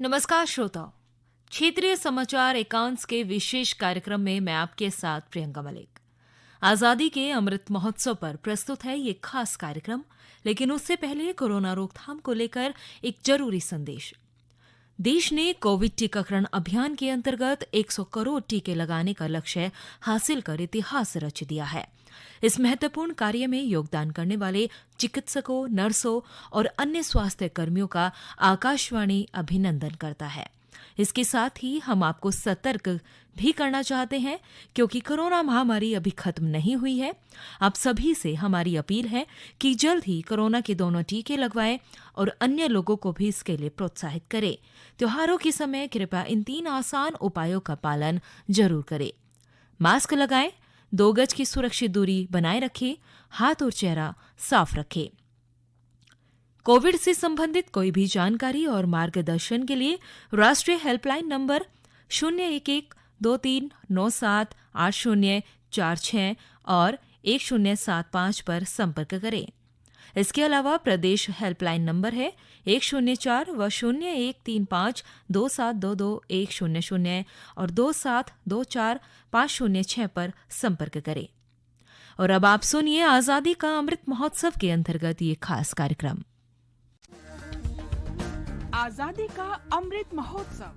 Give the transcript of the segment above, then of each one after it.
नमस्कार श्रोताओं, क्षेत्रीय समाचार एकांश के विशेष कार्यक्रम में मैं आपके साथ प्रियंका मलिक। आजादी के अमृत महोत्सव पर प्रस्तुत है ये खास कार्यक्रम, लेकिन उससे पहले कोरोना रोकथाम को लेकर एक जरूरी संदेश। देश ने कोविड टीकाकरण अभियान के अंतर्गत 100 करोड़ टीके लगाने का लक्ष्य हासिल कर इतिहास रच दिया है। इस महत्वपूर्ण कार्य में योगदान करने वाले चिकित्सकों, नर्सों और अन्य स्वास्थ्य कर्मियों का आकाशवाणी अभिनंदन करता है। इसके साथ ही हम आपको सतर्क भी करना चाहते हैं, क्योंकि कोरोना महामारी अभी खत्म नहीं हुई है। आप सभी से हमारी अपील है कि जल्द ही कोरोना के दोनों टीके लगवाएं और अन्य लोगों को भी इसके लिए प्रोत्साहित करें। त्योहारों के समय कृपया इन 3 आसान उपायों का पालन जरूर करें। मास्क लगाएं, 2 गज की सुरक्षित दूरी बनाए रखें, हाथ और चेहरा साफ रखें। कोविड से संबंधित कोई भी जानकारी और मार्गदर्शन के लिए राष्ट्रीय हेल्पलाइन नंबर 011-2397-8046 और 1075 पर संपर्क करें। इसके अलावा प्रदेश हेल्पलाइन नंबर है 104 व 0135-2722-100 और 2724-506 पर संपर्क करें। और अब आप सुनिए आजादी का अमृत महोत्सव के अंतर्गत ये खास कार्यक्रम। आजादी का अमृत महोत्सव।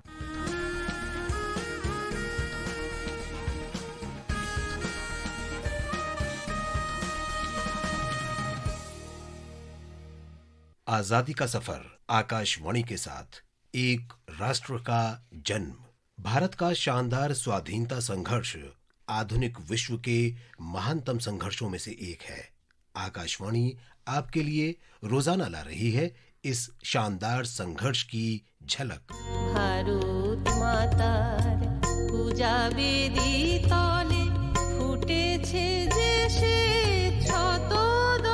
आजादी का सफर आकाशवाणी के साथ एक राष्ट्र का जन्म। भारत का शानदार स्वाधीनता संघर्ष आधुनिक विश्व के महानतम संघर्षों में से एक है। आकाशवाणी आपके लिए रोजाना ला रही है इस शानदार संघर्ष की झलक। भारत मातार पूजा बेदी तले फुटेছে যে সে ছত দল,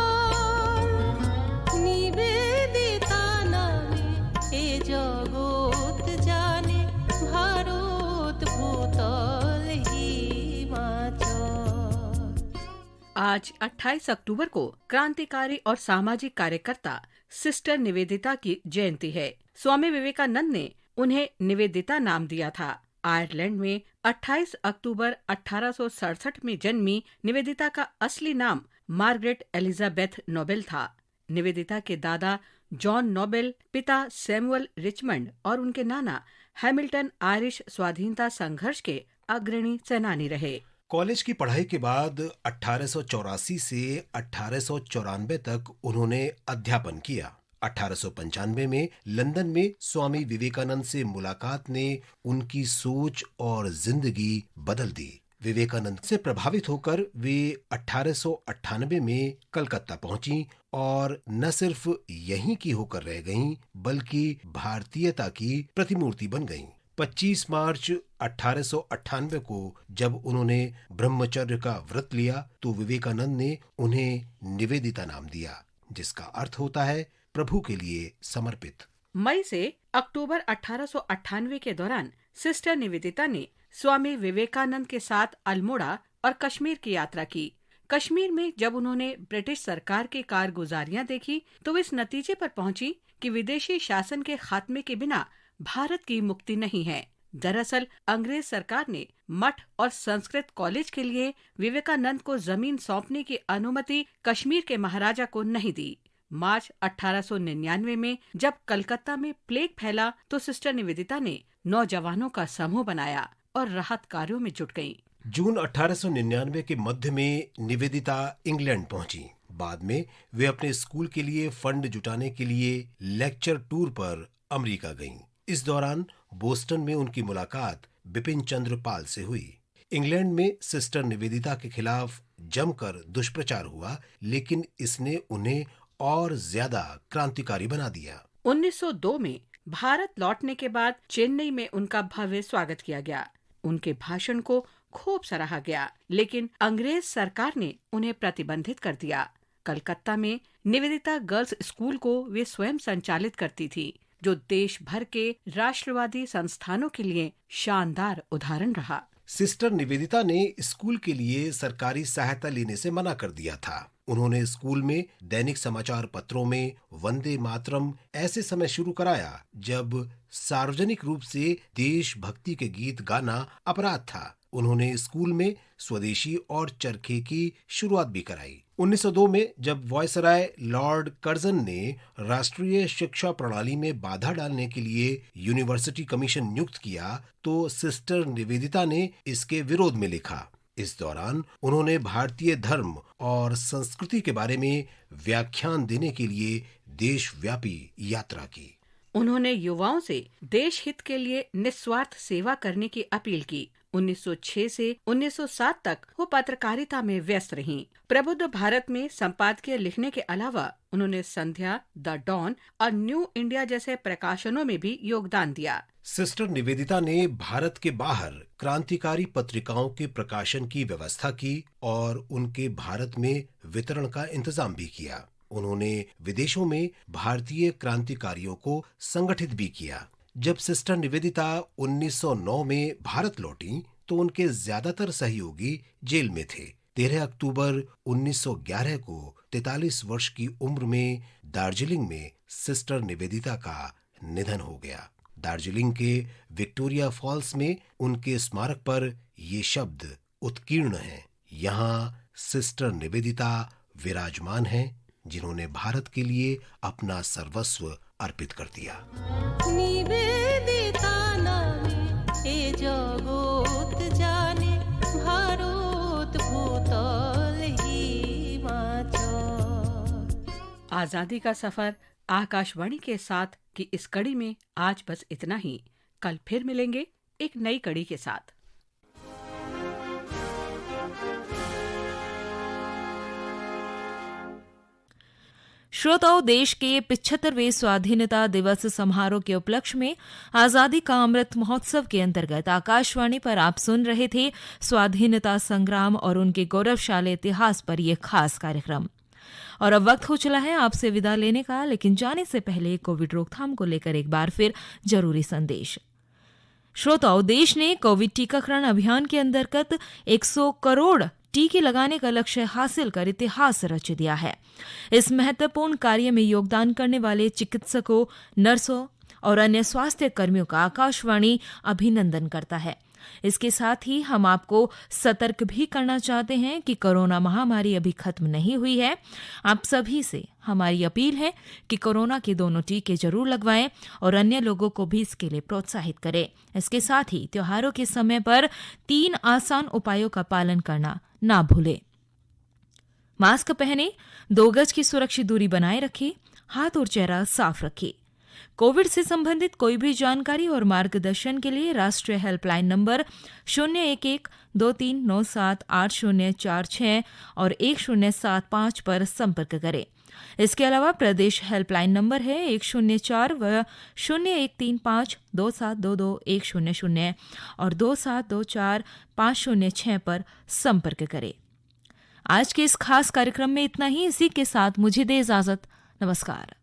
নিবেদিতা নামে এ জগৎ জানে ভারত ভূতল হিমাচল। आज 28 अक्टूबर को क्रांतिकारी और सामाजिक कार्यकर्ता सिस्टर निवेदिता की जयंती है। स्वामी विवेकानंद ने उन्हें निवेदिता नाम दिया था। आयरलैंड में 28 अक्टूबर 1867 में जन्मी निवेदिता का असली नाम मार्गरेट एलिजाबेथ नोबेल था। निवेदिता के दादा जॉन नोबेल, पिता सैमुअल रिचमंड और उनके नाना हैमिल्टन आयरिश स्वाधीनता संघर्ष के अग्रणी सेनानी रहे। कॉलेज की पढ़ाई के बाद 1884 से 1894 तक उन्होंने अध्यापन किया। 1895 में लंदन में स्वामी विवेकानंद से मुलाकात ने उनकी सोच और जिंदगी बदल दी। विवेकानंद से प्रभावित होकर वे 1898 में कलकत्ता पहुंची और न सिर्फ यहीं की होकर रह गईं, बल्कि भारतीयता की प्रतिमूर्ति बन गईं। 25 मार्च 1898 को जब उन्होंने ब्रह्मचर्य का व्रत लिया तो विवेकानंद ने उन्हें निवेदिता नाम दिया, जिसका अर्थ होता है प्रभु के लिए समर्पित। मई से अक्टूबर 1898 के दौरान सिस्टर निवेदिता ने स्वामी विवेकानंद के साथ अल्मोड़ा और कश्मीर की यात्रा की। कश्मीर में जब उन्होंने ब्रिटिश सरकार की कारगुजारियां देखी तो वे इस नतीजे पर पहुंची कि विदेशी शासन के खात्मे के बिना भारत की मुक्ति नहीं है। दरअसल अंग्रेज सरकार ने मठ और संस्कृत कॉलेज के लिए विवेकानंद को जमीन सौंपने की अनुमति कश्मीर के महाराजा को नहीं दी। मार्च 1899 में जब कलकत्ता में प्लेग फैला तो सिस्टर निवेदिता ने नौजवानों का समूह बनाया और राहत कार्यों में जुट गईं। जून 1899 के मध्य में निवेदिता इंग्लैंड पहुंची। बाद में वे अपने स्कूल के लिए फंड जुटाने के लिए लेक्चर टूर पर अमेरिका गईं। इस दौरान बोस्टन में उनकी मुलाकात बिपिन चंद्र पाल से हुई। इंग्लैंड में सिस्टर निवेदिता के खिलाफ जमकर दुष्प्रचार हुआ, लेकिन इसने उन्हें और ज्यादा क्रांतिकारी बना दिया। 1902 में भारत लौटने के बाद चेन्नई में उनका भव्य स्वागत किया गया। उनके भाषण को खूब सराहा गया, लेकिन अंग्रेज सरकार ने उन्हें प्रतिबंधित कर दिया। कलकत्ता में निवेदिता गर्ल्स स्कूल को वे स्वयं संचालित करती थी, जो देश भर के राष्ट्रवादी संस्थानों के लिए शानदार उदाहरण रहा। सिस्टर निवेदिता ने स्कूल के लिए सरकारी सहायता लेने से मना कर दिया था। उन्होंने स्कूल में दैनिक समाचार पत्रों में वंदे मातरम ऐसे समय शुरू कराया जब सार्वजनिक रूप से देशभक्ति के गीत गाना अपराध था। उन्होंने स्कूल में स्वदेशी और चरखे की शुरुआत भी कराई। 1902 में जब वायसराय लॉर्ड कर्जन ने राष्ट्रीय शिक्षा प्रणाली में बाधा डालने के लिए यूनिवर्सिटी कमीशन नियुक्त किया तो सिस्टर निवेदिता ने इसके विरोध में लिखा। इस दौरान उन्होंने भारतीय धर्म और संस्कृति के बारे में व्याख्यान देने के लिए देशव्यापी यात्रा की। उन्होंने युवाओं से देश हित के लिए निस्वार्थ सेवा करने की अपील की। 1906 से 1907 तक वो पत्रकारिता में व्यस्त रहीं। प्रबुद्ध भारत में संपादकीय लिखने के अलावा उन्होंने संध्या, द डॉन और न्यू इंडिया जैसे प्रकाशनों में भी योगदान दिया। सिस्टर निवेदिता ने भारत के बाहर क्रांतिकारी पत्रिकाओं के प्रकाशन की व्यवस्था की और उनके भारत में वितरण का इंतजाम भी किया। उन्होंने विदेशों में भारतीय क्रांतिकारियों को संगठित भी किया। जब सिस्टर निवेदिता 1909 में भारत लौटी तो उनके ज्यादातर सहयोगी जेल में थे। 13 अक्टूबर 1911 को 43 वर्ष की उम्र में दार्जिलिंग में सिस्टर निवेदिता का निधन हो गया। दार्जिलिंग के विक्टोरिया फॉल्स में उनके स्मारक पर ये शब्द उत्कीर्ण हैं। यहाँ सिस्टर निवेदिता विराजमान हैं, जिन्होंने भारत के लिए अपना सर्वस्व अर्पित कर दिया। निवेदिता नामे ए जगत जाने भारत भूतल हिमाचल। आजादी का सफर आकाशवाणी के साथ की इस कड़ी में आज बस इतना ही। कल फिर मिलेंगे एक नई कड़ी के साथ। श्रोताओं, देश के 75वें स्वाधीनता दिवस समारोह के उपलक्ष्य में आजादी का अमृत महोत्सव के अंतर्गत आकाशवाणी पर आप सुन रहे थे स्वाधीनता संग्राम और उनके गौरवशाली इतिहास पर यह खास कार्यक्रम। और अब वक्त हो चला है आपसे विदा लेने का, लेकिन जाने से पहले कोविड रोकथाम को लेकर एक बार फिर जरूरी संदेश। श्रोताओं, देश ने कोविड टीकाकरण अभियान के अंतर्गत 100 करोड़ टीके लगाने का लक्ष्य हासिल कर इतिहास रच दिया है। इस महत्वपूर्ण कार्य में योगदान करने वाले चिकित्सकों, नर्सों और अन्य स्वास्थ्य कर्मियों का आकाशवाणी अभिनंदन करता है। इसके साथ ही हम आपको सतर्क भी करना चाहते हैं कि कोरोना महामारी अभी खत्म नहीं हुई है। आप सभी से हमारी अपील है कि कोरोना के दोनों टीके जरूर लगवाएं और अन्य लोगों को भी इसके लिए प्रोत्साहित करें। इसके साथ ही त्योहारों के समय पर 3 आसान उपायों का पालन करना ना भूलें। मास्क पहने, 2 गज की सुरक्षित दूरी बनाए रखें, हाथ और चेहरा साफ रखें। कोविड से संबंधित कोई भी जानकारी और मार्गदर्शन के लिए राष्ट्रीय हेल्पलाइन नंबर 011-2397-8046 और 1075 पर संपर्क करें। इसके अलावा प्रदेश हेल्पलाइन नंबर है 104 व 0135-2722-100 और 2724-506 पर संपर्क करें। आज के इस खास कार्यक्रम में इतना ही। इसी के साथ मुझे दे इजाजत। नमस्कार।